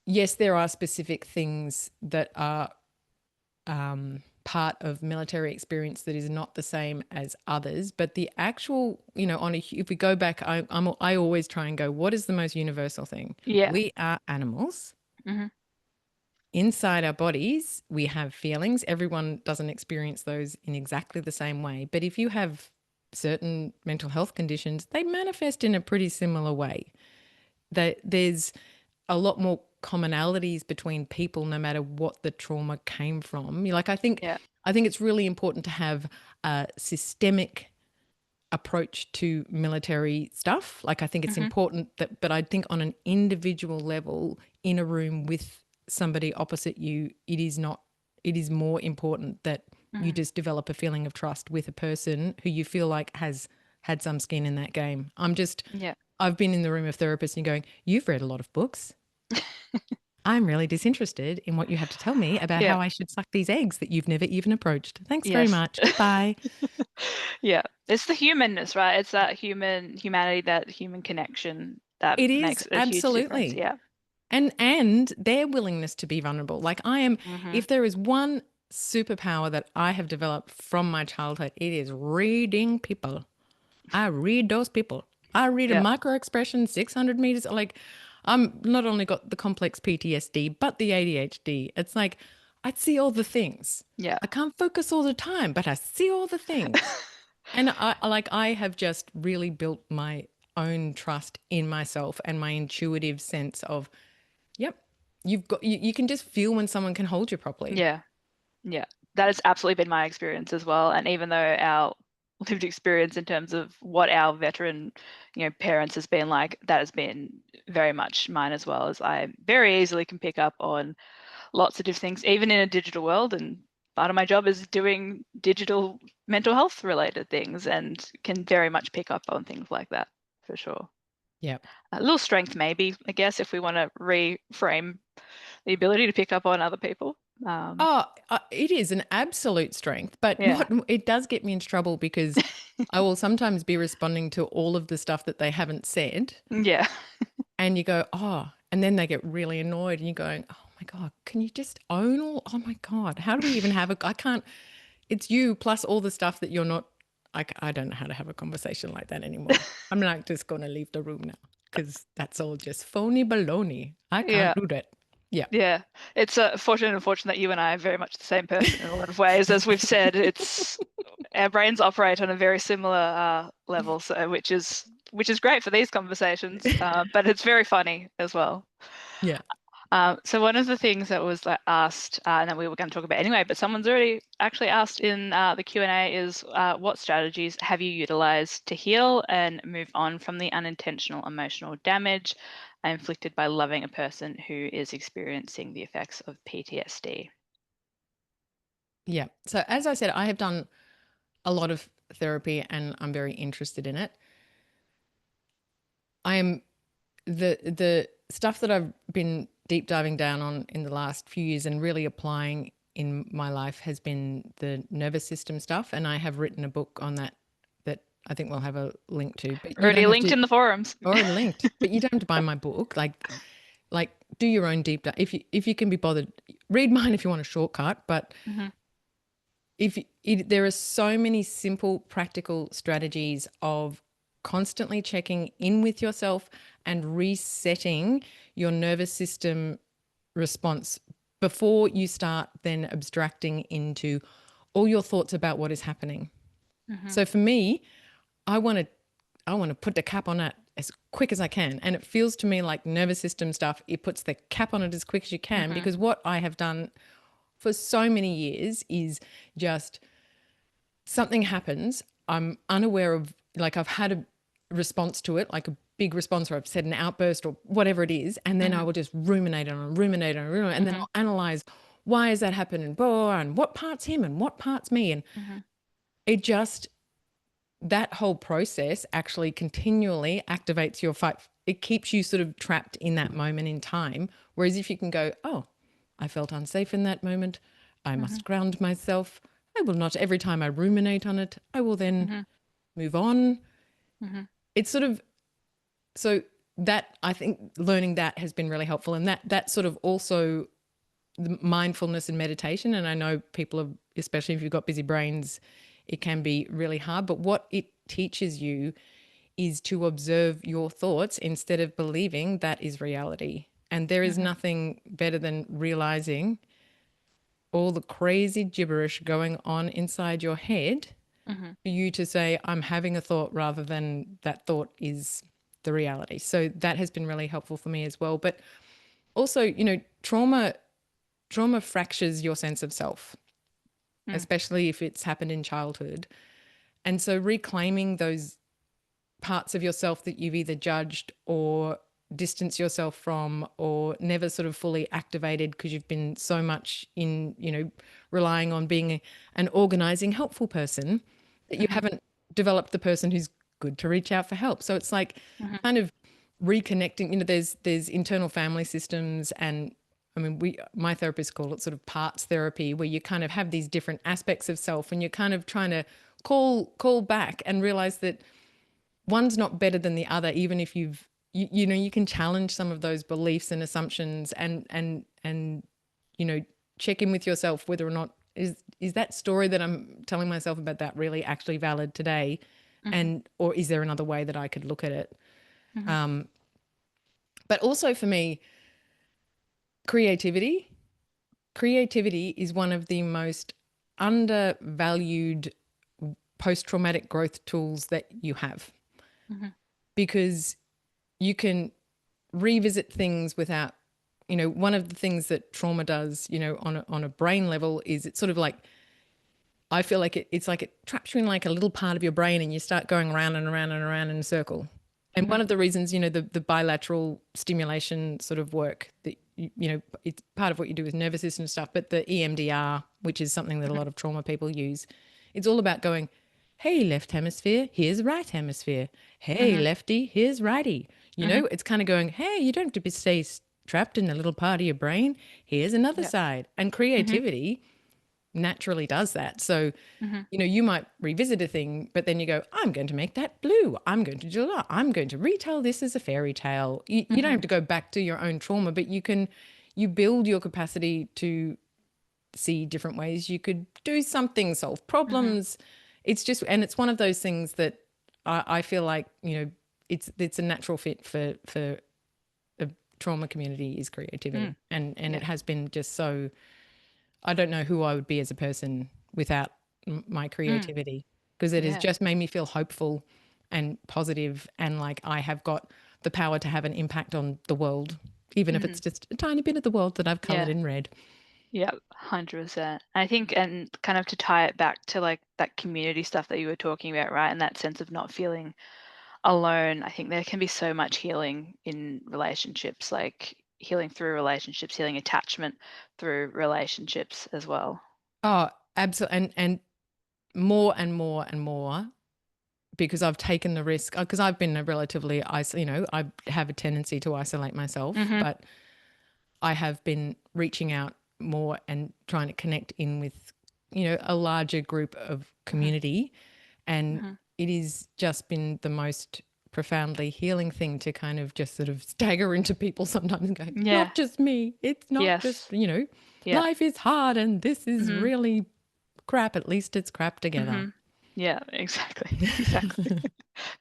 Yes, there are specific things that are part of military experience that is not the same as others, but the actual, if we go back, I always try and go, what is the most universal thing? Yeah. We are animals. Inside our bodies, we have feelings. Everyone doesn't experience those in exactly the same way. But if you have certain mental health conditions, they manifest in a pretty similar way. There's a lot more commonalities between people, no matter what the trauma came from. I think it's really important to have a systemic approach to military stuff. I think it's important but I think on an individual level, in a room with somebody opposite you, it is more important that you just develop a feeling of trust with a person who you feel like has had some skin in that game. I've been in the room of therapists and going, you've read a lot of books. I'm really disinterested in what you have to tell me about how I should suck these eggs that you've never even approached. Thanks very much. Bye. Yeah. It's the humanness, right? It's that humanity, that human connection that it makes is a absolutely huge difference. And their willingness to be vulnerable. I am, if there is one superpower that I have developed from my childhood, it is reading people. I read those people. I read a micro expression, 600 meters. I'm not only got the complex PTSD, but the ADHD. It's I see all the things. Yeah. I can't focus all the time, but I see all the things. And I have just really built my own trust in myself and my intuitive sense of, you can just feel when someone can hold you properly. Yeah. That has absolutely been my experience as well. And even though our lived experience in terms of what our veteran, parents has been like, that has been very much mine as well. As I very easily can pick up on lots of different things, even in a digital world. And part of my job is doing digital mental health related things, and can very much pick up on things like that for sure. Yeah. A little strength, maybe, I guess, if we want to reframe the ability to pick up on other people. Oh, it is an absolute strength, but Yeah. it does get me into trouble because I will sometimes be responding to all of the stuff that they haven't said, Yeah. and you go, oh, and then they get really annoyed, and you're going, oh my God, can you just own all? Oh my God, how do we even have I can't, it's you plus all the stuff that you're not, I don't know how to have a conversation like that anymore. I'm like just going to leave the room now because that's all just phony baloney. I can't Yeah. do that. Yeah. Yeah, it's fortunate and unfortunate that you and I are very much the same person in a lot of ways. As we've said, it's our brains operate on a very similar level, so which is great for these conversations, but it's very funny as well. Yeah. So one of the things that was asked, and that we were going to talk about anyway, but someone's already actually asked in the Q&A is what strategies have you utilized to heal and move on from the unintentional emotional damage inflicted by loving a person who is experiencing the effects of PTSD? Yeah. So as I said, I have done a lot of therapy and I'm very interested in it. I am the stuff that I've been deep diving down on in the last few years and really applying in my life has been the nervous system stuff, and I have written a book on that that I think we'll have a link to. But you Already don't have linked to, in the forums. or linked, but you don't have to buy my book. Like do your own deep dive if you can be bothered. Read mine if you want a shortcut, but Hmm. there are so many simple, practical strategies of constantly checking in with yourself and resetting your nervous system response before you start then abstracting into all your thoughts about what is happening. Hmm. So for me, I want to put the cap on it as quick as I can. And it feels to me like nervous system stuff, it puts the cap on it as quick as you can, Hmm. because what I have done for so many years is just something happens, I'm unaware of, like I've had a response to it, like a big response, or I've said an outburst or whatever it is, and then I Hmm. will just ruminate on it, ruminate on it, ruminate, and then Hmm. I'll analyze why has that happened and blah, and what part's him and what part's me, and Hmm. it just, that whole process actually continually activates your fight. It keeps you sort of trapped in that moment in time. Whereas if you can go, oh, I felt unsafe in that moment, I Hmm. must ground myself. I will not, every time I ruminate on it, I will then Hmm. move on. Hmm. It's sort of, so that, I think learning that has been really helpful. And that sort of also the mindfulness and meditation. And I know people have, especially if you've got busy brains, it can be really hard. But what it teaches you is to observe your thoughts instead of believing that is reality. And there is Hmm. nothing better than realizing all the crazy gibberish going on inside your head Hmm. for you to say, I'm having a thought rather than that thought is the reality. So that has been really helpful for me as well. But also, trauma fractures your sense of self, especially if it's happened in childhood. And so reclaiming those parts of yourself that you've either judged or distanced yourself from or never sort of fully activated because you've been so much in, relying on being an organizing, helpful person that you Hmm. haven't developed the person who's good to reach out for help. So it's like Hmm. kind of reconnecting, there's internal family systems, and I mean, my therapists call it sort of parts therapy, where you kind of have these different aspects of self and you're kind of trying to call back and realize that one's not better than the other, even if you can challenge some of those beliefs and assumptions, and check in with yourself whether or not is that story that I'm telling myself about that really actually valid today, Hmm. and or is there another way that I could look at it. Hmm. But also for me, creativity is one of the most undervalued post-traumatic growth tools that you have, Hmm. because you can revisit things without, one of the things that trauma does, on a brain level is it's sort of like, I feel like it's like it traps you in like a little part of your brain and you start going around and around and around in a circle. And Hmm. one of the reasons, the bilateral stimulation sort of work that, it's part of what you do with nervous system stuff, but the EMDR, which is something that a lot of trauma people use, it's all about going, hey, left hemisphere, here's right hemisphere. Hey, Hmm. lefty, here's righty. Hmm. It's kind of going, hey, you don't have to stay trapped in a little part of your brain. Here's another Yeah. side. And Hmm. creativity naturally does that. So, Hmm. you might revisit a thing, but then you go, I'm going to make that blue. I'm going to do that. I'm going to retell this as a fairy tale. You don't Hmm. have to go back to your own trauma, but you build your capacity to see different ways you could do something, solve Hmm. problems. And it's one of those things that I feel like, it's a natural fit for a trauma community is creativity. Mm. And Yeah. it has been just so, I don't know who I would be as a person without my Mm. creativity, because it has Yeah. just made me feel hopeful and positive, and like I have got the power to have an impact on the world, even if Hmm. it's just a tiny bit of the world that I've colored Yeah. in red. Yeah, 100%. I think, and kind of to tie it back to like that community stuff that you were talking about, right? And that sense of not feeling alone. I think there can be so much healing in relationships, like healing through relationships, healing attachment through relationships as well. Oh, absolutely. And more and more and more, because I've taken the risk, because I've been a relatively I have a tendency to isolate myself, Hmm. but I have been reaching out more and trying to connect in with, a larger group of Hmm. community. And Hmm. it has just been the most profoundly healing thing to kind of just sort of stagger into people sometimes and go, Yeah. not just me. It's not just, Yes. Yeah. life is hard and this is Hmm. really crap. At least it's crap together. Hmm. Yeah, exactly. Exactly.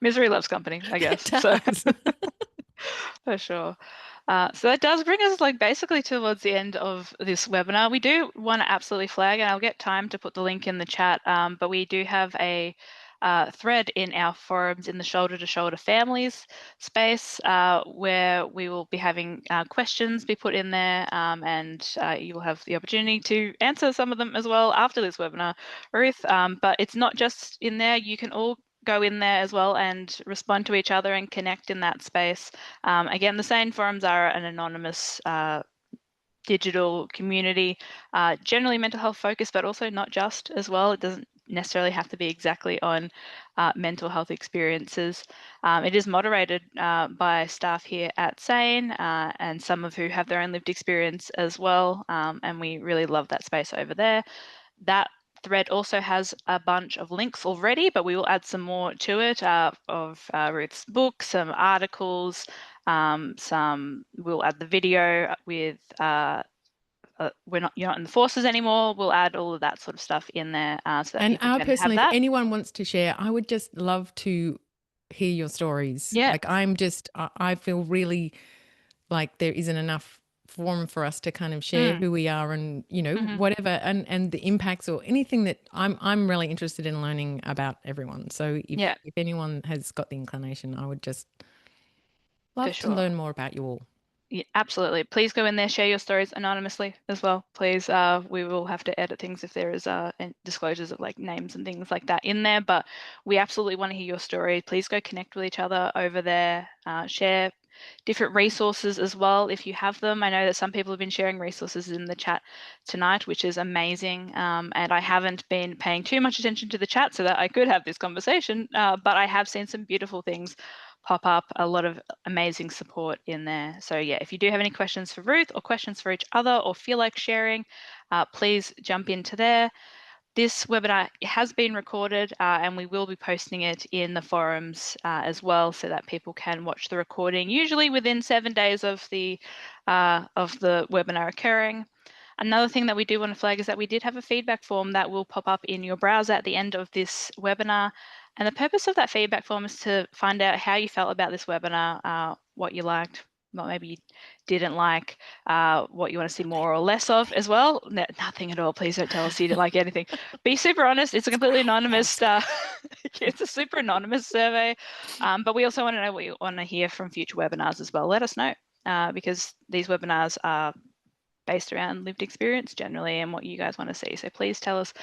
Misery loves company, I It guess. So does. for sure. So that does bring us like basically towards the end of this webinar. We do want to absolutely flag, and I'll get time to put the link in the chat, but we do have a thread in our forums in the Shoulder to Shoulder Families space where we will be having questions be put in there, and you will have the opportunity to answer some of them as well after this webinar, Ruth. But it's not just in there. You can all go in there as well and respond to each other and connect in that space. Again, the SANE forums are an anonymous digital community, generally mental health focused, but also not just as well. It doesn't necessarily have to be exactly on mental health experiences. It is moderated by staff here at SANE, and some of who have their own lived experience as well. And we really love that space over there. That thread also has a bunch of links already, but we will add some more to it of Ruth's book, some articles, we'll add the video with you're not in the forces anymore. We'll add all of that sort of stuff in there so that And people can have personally, if that. anyone wants to share, I would just love to hear your stories. Yeah. Like I feel really like there isn't enough forum for us to kind of share Mm. who we are and, Hmm. whatever, and the impacts or anything that I'm really interested in learning about everyone. So Yeah, if anyone has got the inclination, I would just for love to sure. learn more about you all. Yeah, absolutely. Please go in there, share your stories anonymously as well. Please, we will have to edit things if there is disclosures of like names and things like that in there. But we absolutely want to hear your story. Please go connect with each other over there. Share different resources as well if you have them. I know that some people have been sharing resources in the chat tonight, which is amazing. And I haven't been paying too much attention to the chat so that I could have this conversation. But I have seen some beautiful things pop up, a lot of amazing support in there. So yeah, if you do have any questions for Ruth or questions for each other or feel like sharing, please jump into there. This webinar has been recorded and we will be posting it in the forums as well so that people can watch the recording, usually within 7 days of the webinar occurring. Another thing that we do want to flag is that we did have a feedback form that will pop up in your browser at the end of this webinar. And the purpose of that feedback form is to find out how you felt about this webinar, what you liked, what maybe you didn't like, what you want to see more or less of as well. No, nothing at all. Please don't tell us you didn't like anything. Be super honest. It's a completely anonymous. It's a super anonymous survey, but we also want to know what you want to hear from future webinars as well. Let us know because these webinars are based around lived experience generally and what you guys want to see. So please tell us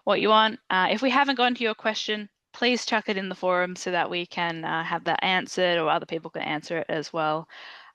what you want. If we haven't gone to your question, please chuck it in the forum so that we can have that answered or other people can answer it as well.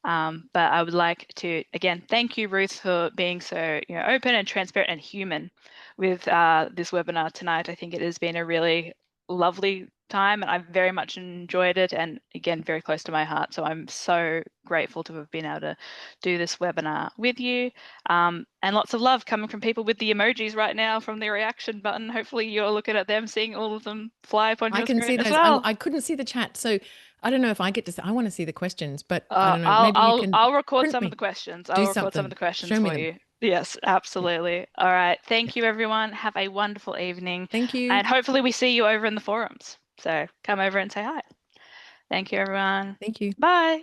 But I would like to, again, thank you, Ruth, for being so open and transparent and human with this webinar tonight. I think it has been a really lovely time, and I've very much enjoyed it, and again, very close to my heart. So I'm so grateful to have been able to do this webinar with you, and lots of love coming from people with the emojis right now from the reaction button. Hopefully you're looking at them, seeing all of them fly up on I your can screen see as those. well. I couldn't see the chat, so I don't know if I get to see. I want to see the questions, but I don't know. Maybe you can I'll record print some of the me. questions. Do I'll record some of something. the questions Show me for them. you. Yes, Yeah. absolutely. All right. Yeah. Thank you, everyone. Have a wonderful evening. Thank you. And hopefully we see you over in the forums. So come over and say hi. Thank you, everyone. Thank you. Bye.